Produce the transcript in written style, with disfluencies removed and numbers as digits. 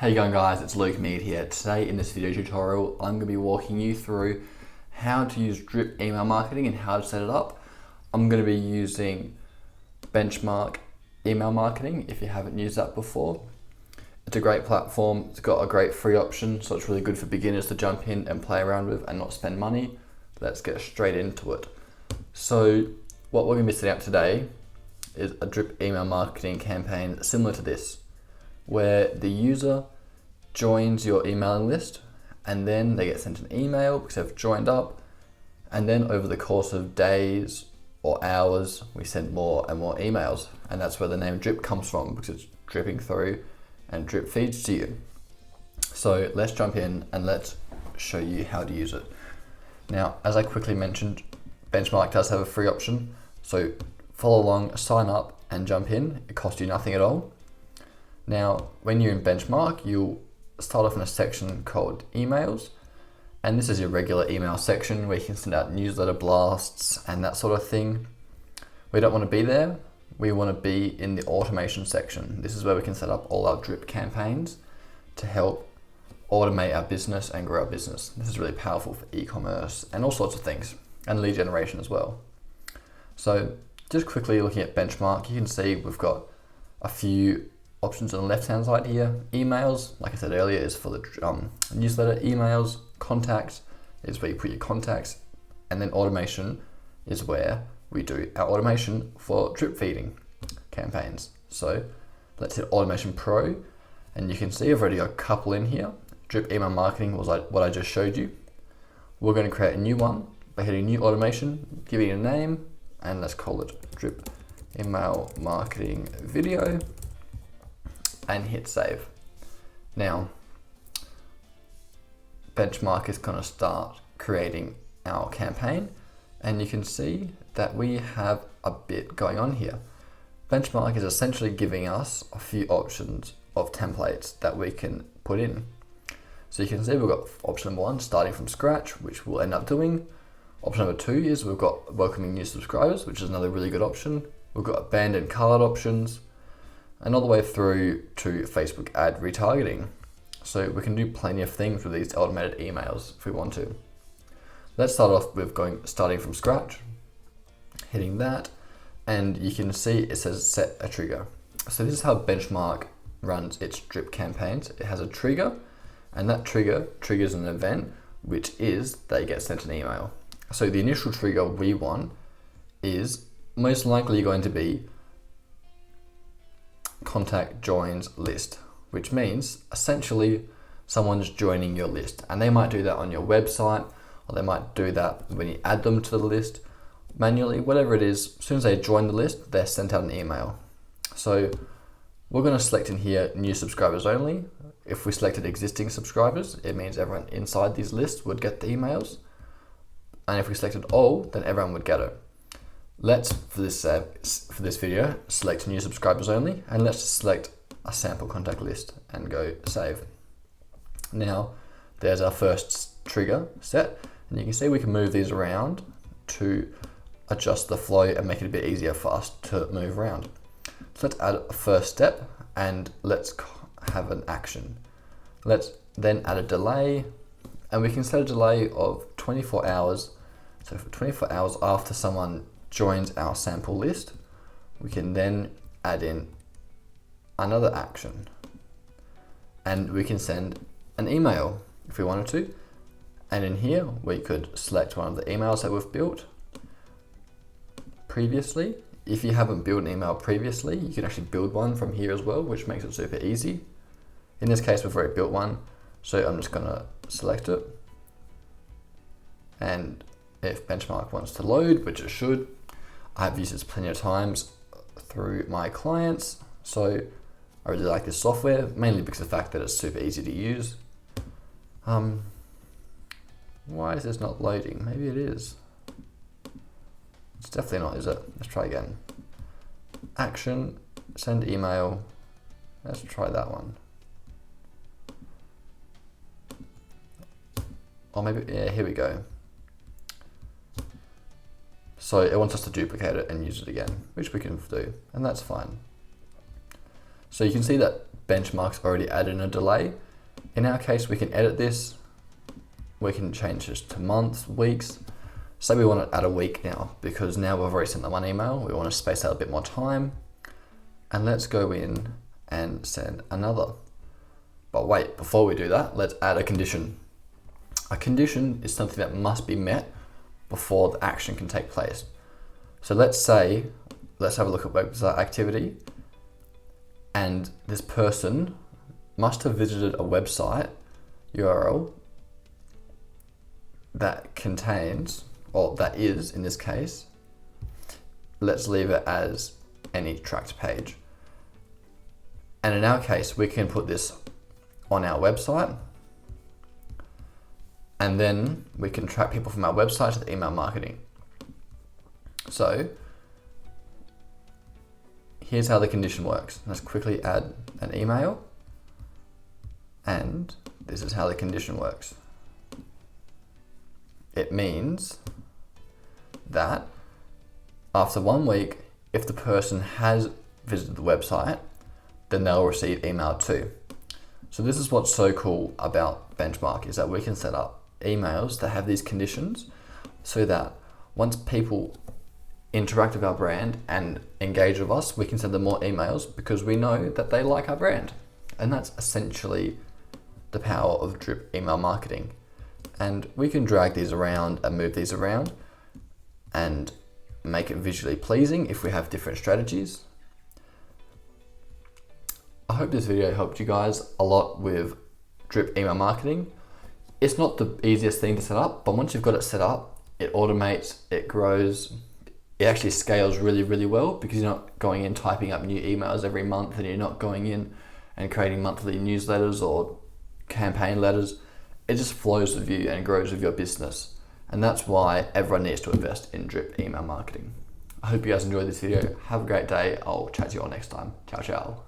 Hey going guys, it's Mead here. Today in this video tutorial, I'm going to be walking you through how to use drip email marketing and how to set it up. I'm going to be using Benchmark email marketing if you haven't used that before. It's a great platform, it's got a great free option, so it's really good for beginners to jump in and play around with and not spend money. Let's get straight into it. So what we're going to be setting up today is a drip email marketing campaign similar to this, where the user joins your emailing list and then they get sent an email because they've joined up, and then over the course of days or hours we send more and more emails, and that's where the name drip comes from, because it's dripping through and drip feeds to you. So let's jump in and let's show you how to use it. Now, as I quickly mentioned, Benchmark does have a free option, so follow along, sign up and jump in. It costs you nothing at all. Now, when you're in Benchmark, you'll start off in a section called emails, and this is your regular email section where you can send out newsletter blasts and that sort of thing. We don't want to be there. We want to be in the automation section. This is where we can set up all our drip campaigns to help automate our business and grow our business. This is really powerful for e-commerce and all sorts of things, and lead generation as well. So just quickly looking at Benchmark, you can see we've got a few options on the left hand side here. Emails, like I said earlier, is for the newsletter. Emails, contacts is where you put your contacts, and then automation is where we do our automation for drip feeding campaigns. So let's hit Automation Pro, and you can see I've already got a couple in here. Drip email marketing was like what I just showed you. We're going to create a new one by hitting New Automation, giving it a name, and let's call it Drip Email Marketing Video, and hit save. Now, Benchmark is going to start creating our campaign, and you can see that we have a bit going on here. Benchmark is essentially giving us a few options of templates that we can put in. So you can see we've got option number 1, starting from scratch, which we'll end up doing. Option number 2 is we've got welcoming new subscribers, which is another really good option. We've got abandoned cart options, and all the way through to Facebook ad retargeting. So we can do plenty of things with these automated emails if we want to. Let's start off with starting from scratch, hitting that, and you can see it says set a trigger. So this is how Benchmark runs its drip campaigns. It has a trigger, and that trigger triggers an event, which is they get sent an email. So the initial trigger we want is most likely going to be contact joins list, which means essentially someone's joining your list, and they might do that on your website, or they might do that when you add them to the list manually. Whatever it is, as soon as they join the list, they're sent out an email. So we're going to select in here new subscribers only. If we selected existing subscribers, it means everyone inside these lists would get the emails, and if we selected all, then everyone would get it. Let's, for this video, select new subscribers only, and let's select a sample contact list and go save. Now, there's our first trigger set, and you can see we can move these around to adjust the flow and make it a bit easier for us to move around. So let's add a first step, and let's have an action. Let's then add a delay, and we can set a delay of 24 hours. So for 24 hours after someone joins our sample list, we can then add in another action, and we can send an email if we wanted to. And in here we could select one of the emails that we've built previously. If you haven't built an email previously, you can actually build one from here as well, which makes it super easy. In this case, we've already built one, so I'm just gonna select it, and if Benchmark wants to load, which it should, I've used this plenty of times through my clients, so I really like this software, mainly because of the fact that it's super easy to use. Why is this not loading? Maybe it is. It's definitely not, is it? Let's try again. Action, send email. Let's try that one. Or maybe, yeah, here we go. So it wants us to duplicate it and use it again, which we can do, and that's fine. So you can see that benchmark's already added in a delay. In our case, we can edit this. We can change this to months, weeks. Say we want to add a week now, because now we've already sent them one email. We want to space out a bit more time. And let's go in and send another. But wait, before we do that, let's add a condition. A condition is something that must be met before the action can take place. So let's have a look at website activity. And this person must have visited a website URL that contains, or that is in this case, let's leave it as any tracked page. And in our case, we can put this on our website, and then we can track people from our website to the email marketing. So here's how the condition works. Let's quickly add an email, and this is how the condition works. It means that after 1 week, if the person has visited the website, then they'll receive email too. So this is what's so cool about Benchmark, is that we can set up emails that have these conditions so that once people interact with our brand and engage with us, we can send them more emails because we know that they like our brand. And that's essentially the power of drip email marketing. And we can drag these around and move these around and make it visually pleasing if we have different strategies. I hope this video helped you guys a lot with drip email marketing. It's not the easiest thing to set up, but once you've got it set up, it automates, it grows, it actually scales really, really well because you're not going in typing up new emails every month, and you're not going in and creating monthly newsletters or campaign letters. It just flows with you and grows with your business. And that's why everyone needs to invest in drip email marketing. I hope you guys enjoyed this video. Have a great day. I'll chat to you all next time. Ciao, ciao.